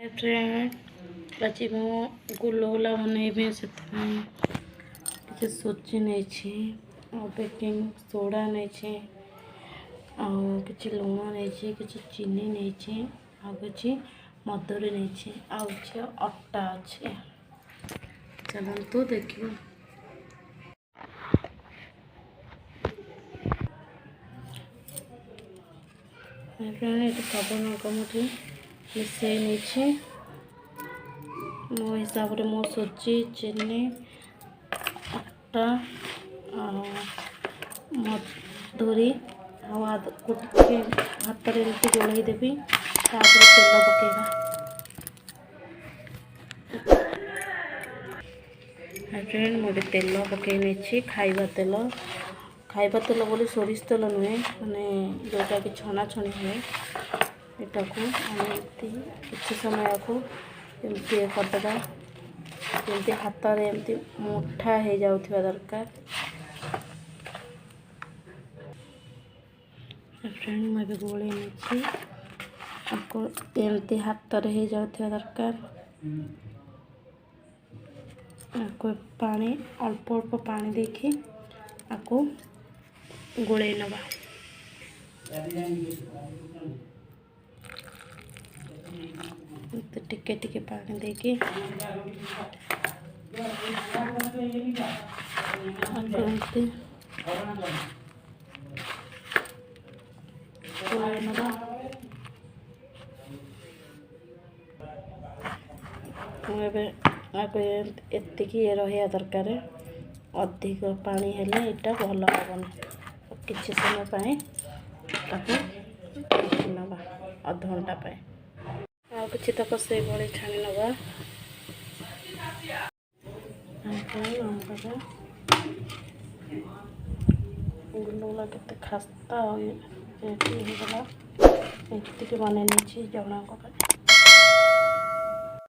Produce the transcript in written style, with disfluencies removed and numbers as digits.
friend आज मु गुलगुला बनइबे से किसी सूजी नहीं बेकिंग सोडा नहीं कि लुण नहीं कि चीनी नहीं कि मधुरी नहीं अटा अच्छे चलतु देखिए सब रंग मुझे मिसई नहीं मो हिसाब रे मो सूजी चीनी अटा मधुरी के हाथ में एमती गोलई देवी तेल पकेगा फ्रेंड मोटे तेल पकई नहीं खाइबा तेल बोली सोरिष तेल नुहे मैंने जोटा कि छना छणी हुए यहाँ को किसी समय को एमती करदेगा जमी हाथ में एमती मुठा हो जाऊा दरकार फ्रेंड मुझे गोले नहीं आपको एमती हाथ में हो जाऊा दरकार आपको पानी अल्प अल्प पानी देखी आपको गोले नवा टिके टिके पानी देके गोले नवा एतिकी रहा दरकार अधिक पानी हेले इटा भल हेनी किसी समय नवा अध घंटा किसी तक से बड़ी छाणी नवा गुलगुला के खास्ता होगा ये बने नहीं जन